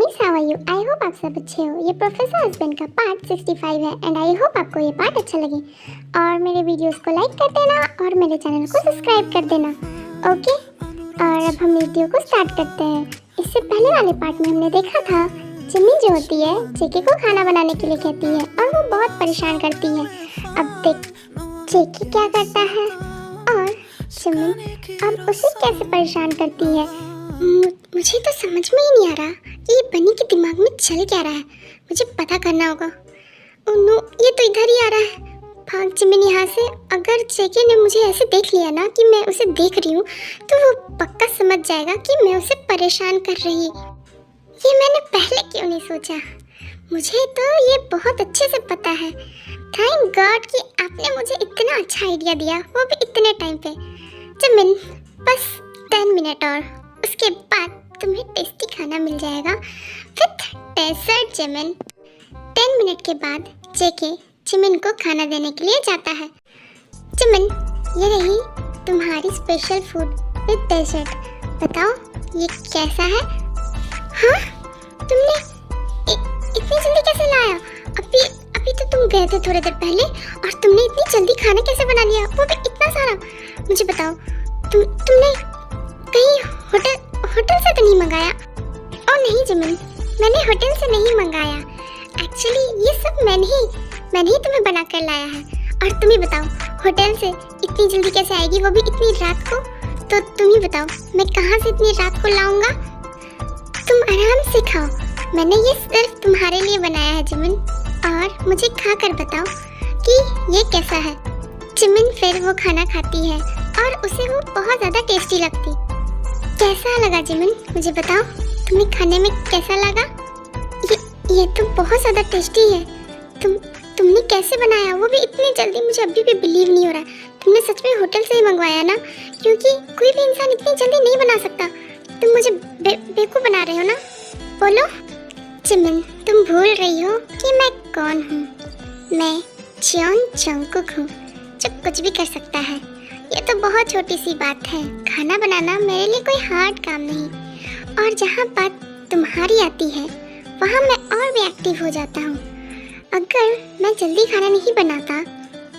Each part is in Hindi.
Mummies how are you. I hope आप सब अच्छे हो। ये प्रोफेसर हस्बैंड का पार्ट 65 है एंड आई होप आपको ये पार्ट अच्छा लगे और मेरे वीडियोस को लाइक कर देना और मेरे चैनल को सब्सक्राइब कर देना। ओके, और अब हम वीडियो को स्टार्ट करते हैं। इससे पहले वाले पार्ट में हमने देखा था जिमी जो होती है जेके को खाना बनाने के लिए कहती है और वो बहुत परेशान करती है। अब देख जेके क्या करता है और जिमी अब उसे कैसे परेशान करती है। मुझे तो समझ में ही नहीं आ रहा कि ये बनी के दिमाग में चल क्या रहा है। मुझे पता करना होगा। ओह नो, ये तो इधर ही आ रहा है। भाग जिमिन यहाँ से। अगर जेके ने मुझे ऐसे देख लिया ना कि मैं उसे देख रही हूँ तो वो पक्का समझ जाएगा कि मैं उसे परेशान कर रही। ये मैंने पहले क्यों नहीं सोचा। मुझे तो ये बहुत अच्छे से पता है। थैंक गॉड कि आपने मुझे इतना अच्छा आइडिया दिया, वो भी इतने टाइम पे। जिमिन बस 10 मिनट और उसके बाद तुम्हें टेस्टी खाना मिल जाएगा विथ डेजर्ट। जिमिन 10 मिनट के बाद जेके जिमिन को खाना देने के लिए जाता है। जिमिन, ये रही तुम्हारी स्पेशल फूड विथ डेजर्ट। बताओ ये कैसा है? हाँ, तुमने इतनी जल्दी कैसे लाया? अभी तो तुम गए थे थोड़ी देर पहले और तुमने इतनी जल्दी खाना कैसे बना लिया, वो भी इतना सारा? मुझे बताओ, तुमने कहीं होटल से तो नहीं मंगाया? ओ नहीं जिमिन, मैंने होटल से नहीं मंगाया। एक्चुअली ये सब मैंने ही तुम्हें बना कर लाया है। और तुम ही बताओ, होटल से इतनी जल्दी कैसे आएगी, वो भी इतनी रात को? तो तुम ही बताओ, मैं कहाँ से इतनी रात को लाऊंगा? तुम आराम से खाओ, मैंने ये सिर्फ तुम्हारे लिए बनाया है जिमिन। और मुझे खा कर बताओ कि ये कैसा है। जिमिन फिर वो खाना खाती है और उसे वो बहुत ज़्यादा टेस्टी लगती। कैसा लगा जिमिन, मुझे बताओ, तुम्हें खाने में कैसा लगा? ये तो बहुत ज़्यादा टेस्टी है। तुमने कैसे बनाया, वो भी इतनी जल्दी? मुझे अभी भी बिलीव नहीं हो रहा। तुमने सच में होटल से ही मंगवाया ना? क्योंकि कोई भी इंसान इतनी जल्दी नहीं बना सकता। तुम मुझे बेवकूफ़ बना रहे हो ना? बोलो जिमिन, तुम भूल रही हो कि मैं कौन हूँ। मैं जॉन जंगकुक हूँ जो कुछ भी कर सकता है। ये तो बहुत छोटी सी बात है। खाना बनाना मेरे लिए कोई हार्ड काम नहीं। और जहाँ बात तुम्हारी आती है वहाँ मैं और भी एक्टिव हो जाता हूँ। अगर मैं जल्दी खाना नहीं बनाता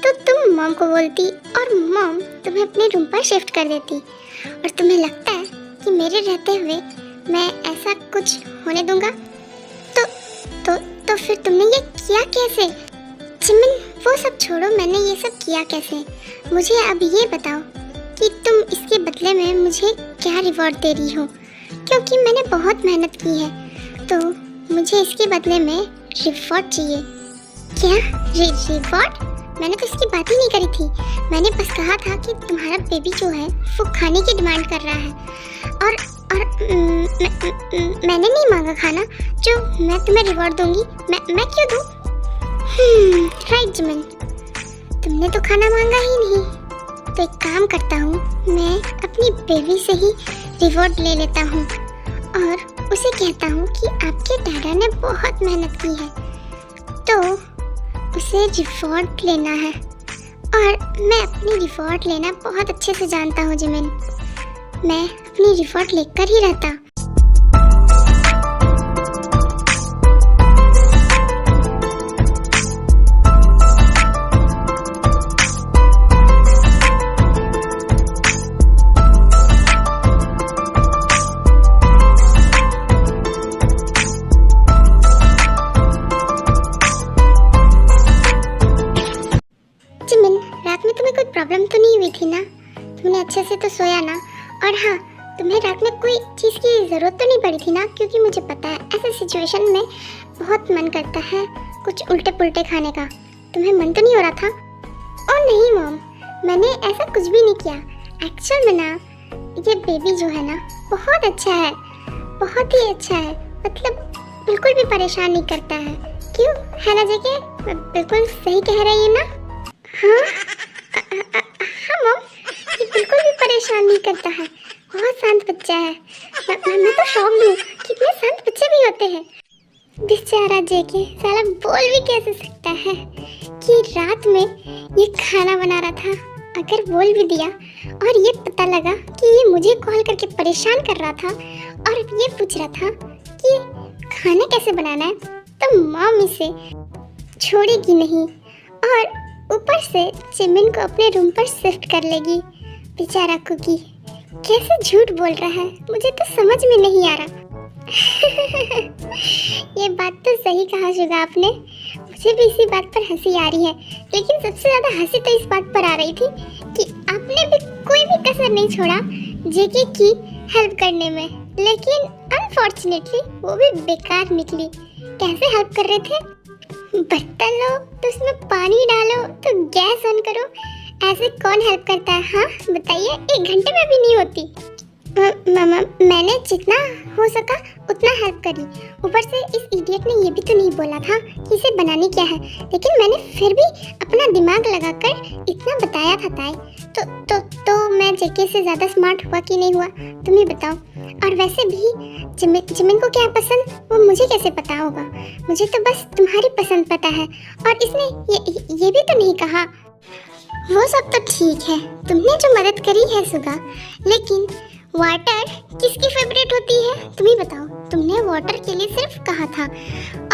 तो तुम मॉम को बोलती और मॉम तुम्हें अपने रूम पर शिफ्ट कर देती। और तुम्हें लगता है कि मेरे रहते हुए मैं ऐसा कुछ होने दूंगा? तो फिर तुमने ये किया कैसे? जिमिन वो सब छोड़ो, मैंने ये सब किया कैसे? मुझे अब ये बताओ कि तुम इसके बदले में मुझे क्या रिवॉर्ड दे रही हो? क्योंकि मैंने बहुत मेहनत की है तो मुझे इसके बदले में रिवॉर्ड चाहिए। क्या रिवॉर्ड? मैंने तो इसकी बात ही नहीं करी थी। मैंने बस कहा था कि तुम्हारा बेबी जो है वो खाने की डिमांड कर रहा है और मैंने नहीं मांगा खाना जो मैं तुम्हें रिवॉर्ड दूंगी। मैं क्यों दूं? राइट जिमिन, तुमने तो खाना मांगा ही नहीं। तो एक काम करता हूँ, मैं अपनी बेबी से ही रिवॉर्ड ले लेता हूँ और उसे कहता हूँ कि आपके डैडा ने बहुत मेहनत की है तो उसे रिवॉर्ड लेना है। और मैं अपनी रिवॉर्ड लेना बहुत अच्छे से जानता हूँ जिमिन। मैं अपनी रिवॉर्ड लेकर ही रहता। जिमिन, रात में तुम्हें कोई प्रॉब्लम तो नहीं हुई थी ना? तुमने अच्छे से तो सोया ना? और हाँ, तुम्हें रात में कोई चीज़ की ज़रूरत तो नहीं पड़ी थी ना? क्योंकि मुझे पता है ऐसे सिचुएशन में बहुत मन करता है कुछ उल्टे पुल्टे खाने का। तुम्हें मन तो नहीं हो रहा था? ओ नहीं मॉम, मैंने ऐसा कुछ भी नहीं किया। एक्चुअल में ना ये बेबी जो है ना बहुत अच्छा है, बहुत ही अच्छा है। मतलब बिल्कुल भी परेशान नहीं करता है। क्यों है ना जेके? बिल्कुल सही कह रही है ना? हाँ मॉम, ये बिल्कुल भी परेशान नहीं करता है। बहुत शांत बच्चा है। मैं तो शॉक हूँ कि इतने शांत बच्चे भी होते हैं। बेचारा जेके साला बोल भी कैसे सकता है कि रात में ये खाना बना रहा था। अगर बोल भी दिया और ये पता लगा कि ये मुझे कॉल करके परेशान कर रहा था और ये पूछ रहा था कि खाना कैसे बनाना है तो मॉम इसे छोड़ेगी नहीं और ऊपर से जिमिन को अपने रूम पर शिफ्ट कर लेगी। बेचारा कुकी कैसे झूठ बोल रहा है, मुझे तो समझ में नहीं आ रहा। ये बात तो सही कहा शुगा आपने, मुझे भी इसी बात पर हंसी आ रही है, लेकिन सबसे ज़्यादा हंसी तो इस बात पर आ रही थी कि आपने भी कोई भी कसर नहीं छोड़ा जेके की हेल्प करने में, लेकिन अनफॉर्चुनेटली वो भी बेकार निकली। कैसे हेल्प कर रहे थे? बर्तन लो तो उसमें पानी डालो तो गैस ऑन करो, ऐसे कौन हेल्प करता है? हाँ बताइए, 1 घंटे में भी नहीं होती। मामा मैंने जितना हो सका उतना हेल्प करी, ऊपर से इस इडियट ने ये भी तो नहीं बोला था कि इसे बनानी क्या है, लेकिन मैंने फिर भी अपना दिमाग लगाकर इतना बताया था ताई। तो मैं जेके से ज़्यादा स्मार्ट हुआ कि नहीं हुआ, तुम ही बताओ। और वैसे भी जिमिन को क्या पसंद वो मुझे कैसे पता होगा, मुझे तो बस तुम्हारी पसंद पता है। और इसने ये भी तो नहीं कहा। वो सब तो ठीक है, तुमने जो मदद करी है सुगा, लेकिन वाटर किसकी फेवरेट होती है तुम ही बताओ। तुमने वाटर के लिए सिर्फ कहा था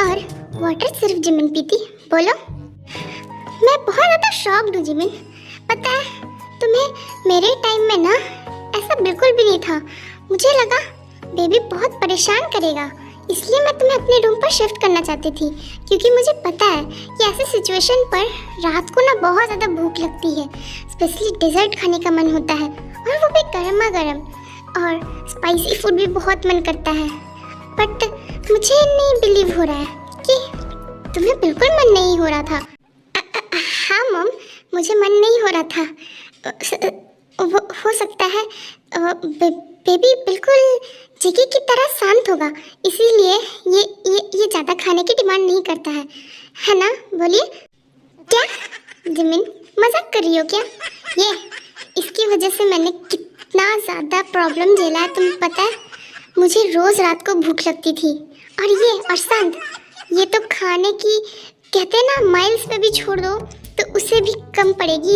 और वाटर सिर्फ जिमिन पीती, बोलो। मैं बहुत ज़्यादा शॉक्ड हूँ जिमिन, पता है तुम्हें मेरे टाइम में ना ऐसा बिल्कुल भी नहीं था। मुझे लगा बेबी बहुत परेशान करेगा, इसलिए मैं तुम्हें अपने रूम पर शिफ्ट करना चाहती थी, क्योंकि मुझे पता है कि ऐसे सिचुएशन पर रात को ना बहुत ज़्यादा भूख लगती है, स्पेशली डेजर्ट खाने का मन होता है, और वो भी गर्मा गर्म, और स्पाइसी फूड भी बहुत मन करता है। बट मुझे नहीं बिलीव हो रहा है कि तुम्हें बिल्कुल मन नहीं हो रहा था। हाँ मम, मुझे मन नहीं हो रहा था। हो सकता है बेबी बिल्कुल जेके की तरह शांत होगा, इसीलिए ये ज़्यादा खाने की डिमांड नहीं करता है ना? बोलिए। क्या जिमिन मजाक कर रही हो क्या? ये इसकी वजह से मैंने कितना ज़्यादा प्रॉब्लम झेला है तुम्हें पता है? मुझे रोज़ रात को भूख लगती थी, और शांत, ये तो खाने की कहते हैं ना माइल्स पे भी छोड़ दो तो उसे भी कम पड़ेगी।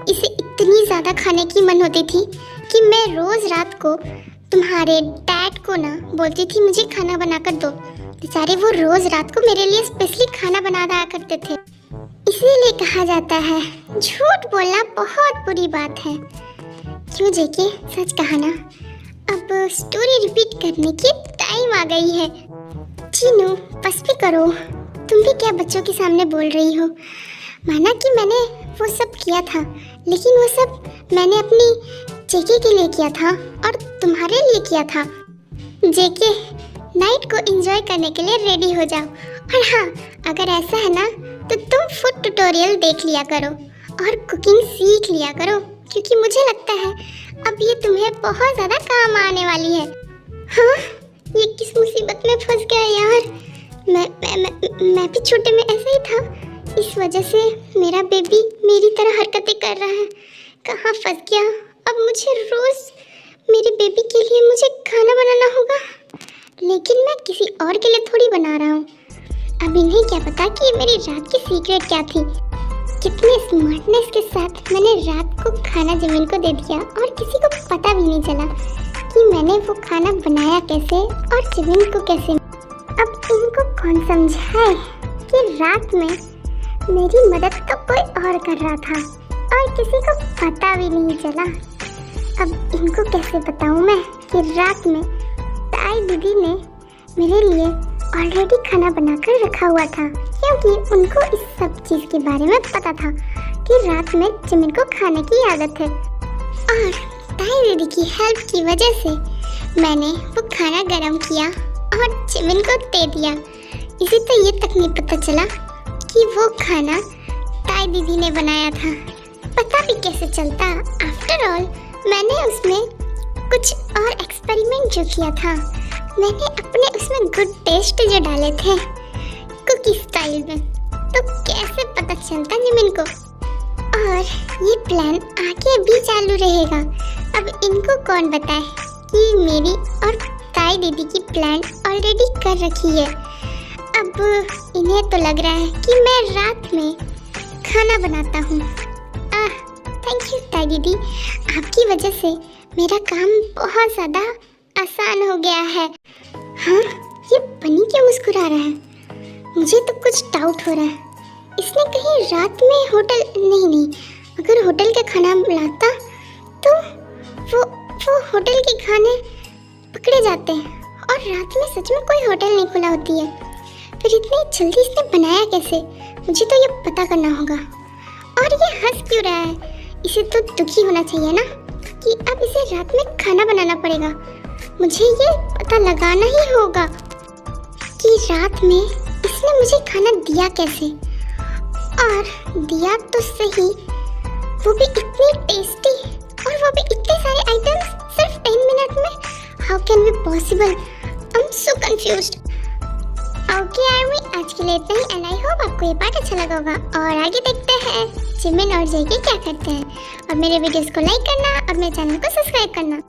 इसे इतनी ज़्यादा खाने की मन होती थी कि मैं रोज़ रात को तुम्हारे डैड को ना बोलती थी मुझे खाना बना कर दो। बेचारे वो रोज़ रात को मेरे लिए स्पेशली खाना बना दिया करते थे। इसीलिए कहा जाता है झूठ बोलना बहुत बुरी बात है। क्यों जेके, सच कहा ना? अब स्टोरी रिपीट करने की टाइम आ गई है। चीनू बस भी करो, तुम भी क्या बच्चों के सामने बोल रही हो? माना कि मैंने वो सब किया था, लेकिन वो सब मैंने अपनी जेके के लिए किया था और तुम्हारे लिए किया था। जेके, नाइट को एंजॉय करने के लिए रेडी हो जाओ। और हाँ, अगर ऐसा है ना तो तुम फूड ट्यूटोरियल देख लिया करो और कुकिंग सीख लिया करो, क्योंकि मुझे लगता है अब ये तुम्हें बहुत ज़्यादा काम आने वाली है। हाँ, ये किस मुसीबत में फंस गया यार। मैं भी छोटे में ऐसा ही था, इस वजह से मेरा बेबी मेरी तरह हरकतें कर रहा है। कहाँ फंस गया? अब मुझे रोज़ मेरे बेबी के लिए मुझे खाना बनाना होगा, लेकिन मैं किसी और के लिए थोड़ी बना रहा हूँ। अब इन्हें क्या पता कि मेरी रात की सीक्रेट क्या थी। कितने स्मार्टनेस के साथ मैंने रात को खाना जिमिन को दे दिया और किसी को पता भी नहीं चला कि मैंने वो खाना बनाया कैसे और जिमिन को कैसे। अब इनको कौन समझाए कि रात में मेरी मदद तो कोई और कर रहा था और किसी को पता भी नहीं चला। अब इनको कैसे बताऊं मैं कि रात में ताई दीदी ने मेरे लिए ऑलरेडी खाना बनाकर रखा हुआ था, क्योंकि उनको इस सब चीज़ के बारे में पता था कि रात में जिमिन को खाने की आदत है। और ताई दीदी की हेल्प की वजह से मैंने वो खाना गरम किया और जिमिन को दे दिया। इसी तो ये तक नहीं पता चला कि वो खाना ताई दीदी ने बनाया था। पता भी कैसे चलता? आफ्टर ऑल मैंने उसमें कुछ और एक्सपेरिमेंट जो किया था, मैंने अपने उसमें गुड टेस्ट जो डाले थे कुकी स्टाइल में, तो कैसे पता चलता जिमिन को? और ये प्लान आगे भी चालू रहेगा। अब इनको कौन बताए कि मेरी और ताई दीदी की प्लान ऑलरेडी कर रखी है। अब इन्हें तो लग रहा है कि मैं रात में खाना बनाता हूँ। थैंक यू ताई दीदी, आपकी वजह से मेरा काम बहुत ज़्यादा आसान हो गया है। हाँ, ये बनी रहा है। मुझे तो कुछ डाउट हो रहा है। इसने कहीं रात में होटल नहीं, अगर होटल का खाना लाता तो वो होटल के खाने पकड़े जाते हैं, और रात में सच में कोई होटल नहीं खुला होती है। फिर इतनी जल्दी इसने बनाया कैसे? मुझे तो ये पता करना होगा। और ये हंस क्यों रहा है? इसे तो दुखी होना चाहिए ना कि अब इसे रात में खाना बनाना पड़ेगा। मुझे ये पता लगाना ही होगा कि रात में इसने मुझे खाना दिया कैसे, और दिया तो सही, वो भी इतनी टेस्टी, और वो भी इतने सारे आइटम्स सिर्फ 10 मिनट में। How can be possible? I am so confused. Okay army, आज के लिए इतना ही, एंड आई होप आपको ये पार्ट अच्छा लगा होगा। और आगे देखते हैं जिमिन और जेके क्या करते हैं। और मेरे वीडियोस को लाइक करना और मेरे चैनल को सब्सक्राइब करना।